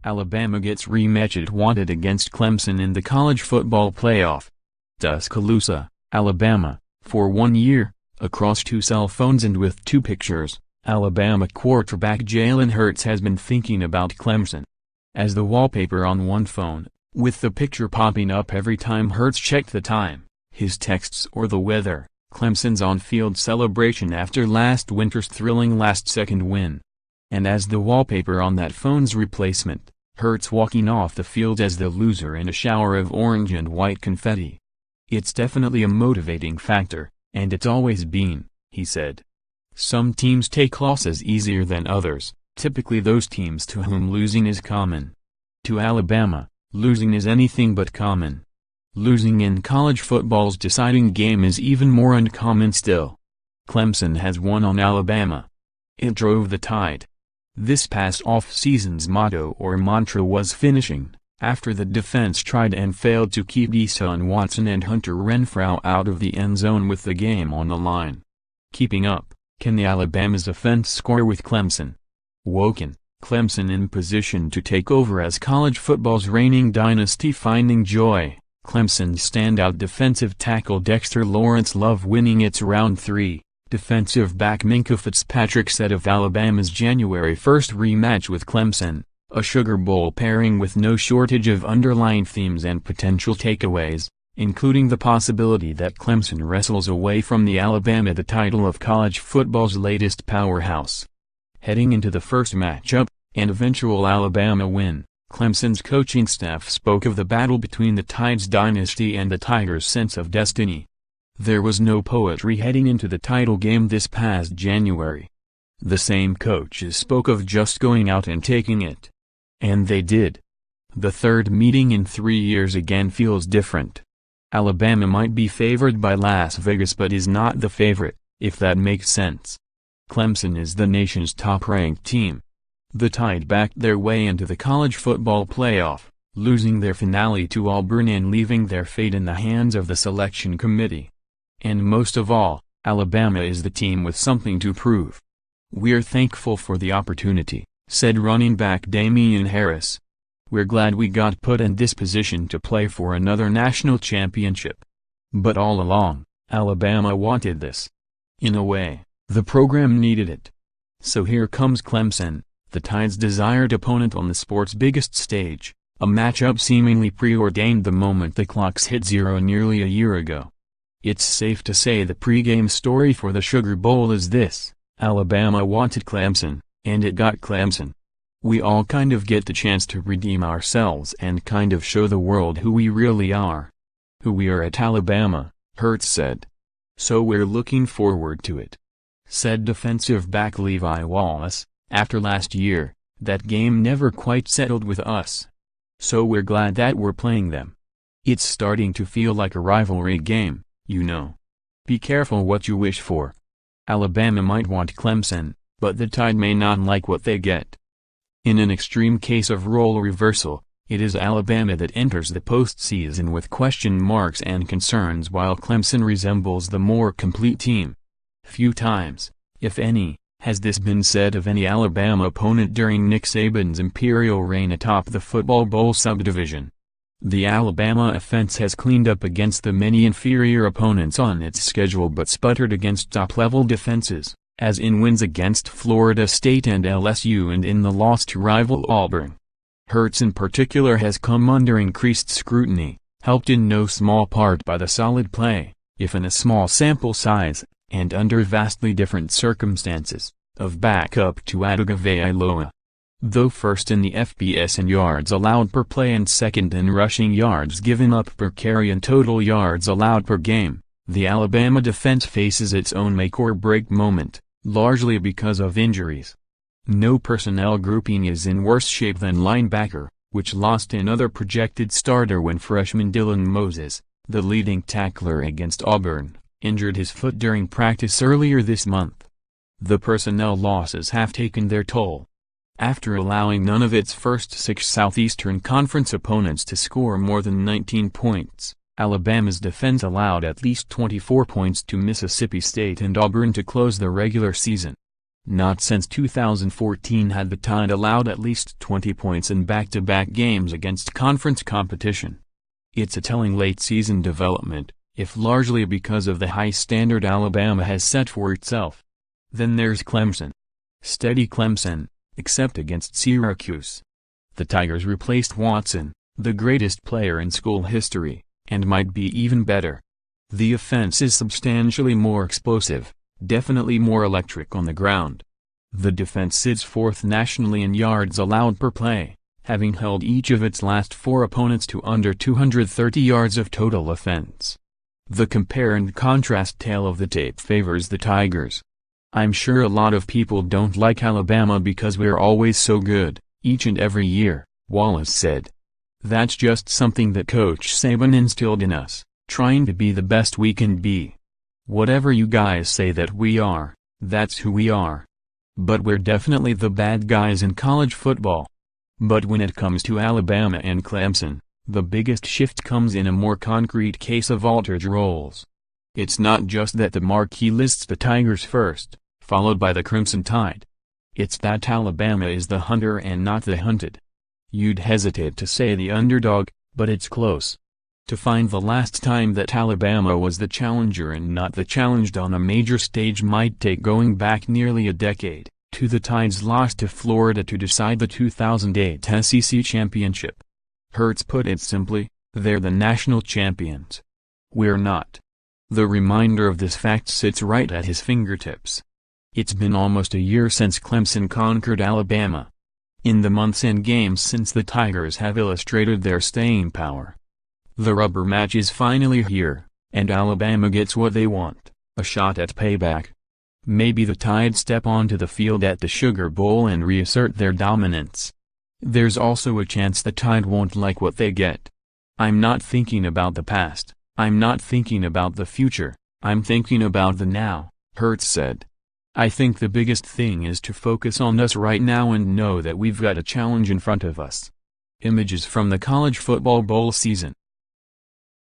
Alabama gets rematch it wanted against Clemson in the college football playoff. Tuscaloosa, Alabama, for 1 year, across 2 cell phones and with 2 pictures, Alabama quarterback Jalen Hurts has been thinking about Clemson. As the wallpaper on one phone, with the picture popping up every time Hurts checked the time, his texts or the weather, Clemson's on-field celebration after last winter's thrilling last-second win. And as the wallpaper on that phone's replacement, Hurts walking off the field as the loser in a shower of orange and white confetti. "It's definitely a motivating factor, and it's always been," he said. "Some teams take losses easier than others, typically those teams to whom losing is common. To Alabama, losing is anything but common. Losing in college football's deciding game is even more uncommon still. Clemson has won on Alabama. It drove the Tide. This past off-season's motto or mantra was finishing, after the defense tried and failed to keep Deshaun Watson and Hunter Renfrow out of the end zone with the game on the line. Keeping up, can the Alabama's offense score with Clemson? Woken, Clemson in position to take over as college football's reigning dynasty finding joy, Clemson's standout defensive tackle Dexter Lawrence Love winning its Round 3. Defensive back Minkah Fitzpatrick said of Alabama's January 1st rematch with Clemson, "A Sugar Bowl pairing with no shortage of underlying themes and potential takeaways, including the possibility that Clemson wrestles away from the Alabama the title of college football's latest powerhouse." Heading into the first matchup, and eventual Alabama win, Clemson's coaching staff spoke of the battle between the Tide's dynasty and the Tigers' sense of destiny. "There was no poetry heading into the title game this past January. The same coaches spoke of just going out and taking it. And they did. The third meeting in 3 years again feels different. Alabama might be favored by Las Vegas but is not the favorite, if that makes sense. Clemson is the nation's top-ranked team." The Tide backed their way into the college football playoff, losing their finale to Auburn and leaving their fate in the hands of the selection committee. And most of all, Alabama is the team with something to prove. "We're thankful for the opportunity," said running back Damian Harris. "We're glad we got put in this position to play for another national championship. But all along, Alabama wanted this. In a way, the program needed it. So here comes Clemson, the Tide's desired opponent on the sport's biggest stage, a matchup seemingly preordained the moment the clocks hit 0 nearly a year ago. It's safe to say the pregame story for the Sugar Bowl is this: Alabama wanted Clemson, and it got Clemson. We all kind of get the chance to redeem ourselves and kind of show the world who we really are. Who we are at Alabama," Hurts said. "So we're looking forward to it," said defensive back Levi Wallace. "After last year, that game never quite settled with us. So we're glad that we're playing them. It's starting to feel like a rivalry game, you know. Be careful what you wish for. Alabama might want Clemson, but the Tide may not like what they get." In an extreme case of role reversal, it is Alabama that enters the postseason with question marks and concerns while Clemson resembles the more complete team. Few times, if any, has this been said of any Alabama opponent during Nick Saban's imperial reign atop the football bowl subdivision. The Alabama offense has cleaned up against the many inferior opponents on its schedule but sputtered against top-level defenses, as in wins against Florida State and LSU and in the loss to rival Auburn. Hurts in particular has come under increased scrutiny, helped in no small part by the solid play, if in a small sample size, and under vastly different circumstances, of backup Tua Tagovailoa. Though first in the FBS in yards allowed per play and second in rushing yards given up per carry and total yards allowed per game, the Alabama defense faces its own make-or-break moment, largely because of injuries. No personnel grouping is in worse shape than linebacker, which lost another projected starter when freshman Dylan Moses, the leading tackler against Auburn, injured his foot during practice earlier this month. The personnel losses have taken their toll. After allowing none of its first 6 Southeastern Conference opponents to score more than 19 points, Alabama's defense allowed at least 24 points to Mississippi State and Auburn to close the regular season. Not since 2014 had the Tide allowed at least 20 points in back-to-back games against conference competition. It's a telling late-season development, if largely because of the high standard Alabama has set for itself. Then there's Clemson. Steady Clemson, except against Syracuse. The Tigers replaced Watson, the greatest player in school history, and might be even better. The offense is substantially more explosive, definitely more electric on the ground. The defense sits fourth nationally in yards allowed per play, having held each of its last 4 opponents to under 230 yards of total offense. The compare and contrast tale of the tape favors the Tigers. I'm sure a lot of people don't like Alabama because we're always so good, each and every year, Wallace said. That's just something that Coach Saban instilled in us, trying to be the best we can be. Whatever you guys say that we are, that's who we are. But we're definitely the bad guys in college football. But when it comes to Alabama and Clemson, the biggest shift comes in a more concrete case of altered roles. It's not just that the marquee lists the Tigers first, followed by the Crimson Tide. It's that Alabama is the hunter and not the hunted. You'd hesitate to say the underdog, but it's close. To find the last time that Alabama was the challenger and not the challenged on a major stage might take going back nearly a decade, to the Tide's loss to Florida to decide the 2008 SEC championship. Hurts put it simply, they're the national champions. We're not. The reminder of this fact sits right at his fingertips. It's been almost a year since Clemson conquered Alabama. In the months and games since, the Tigers have illustrated their staying power. The rubber match is finally here, and Alabama gets what they want, a shot at payback. Maybe the Tide step onto the field at the Sugar Bowl and reassert their dominance. There's also a chance the Tide won't like what they get. I'm not thinking about the past, I'm not thinking about the future, I'm thinking about the now, Hurts said. I think the biggest thing is to focus on us right now and know that we've got a challenge in front of us. Images from the college football bowl season.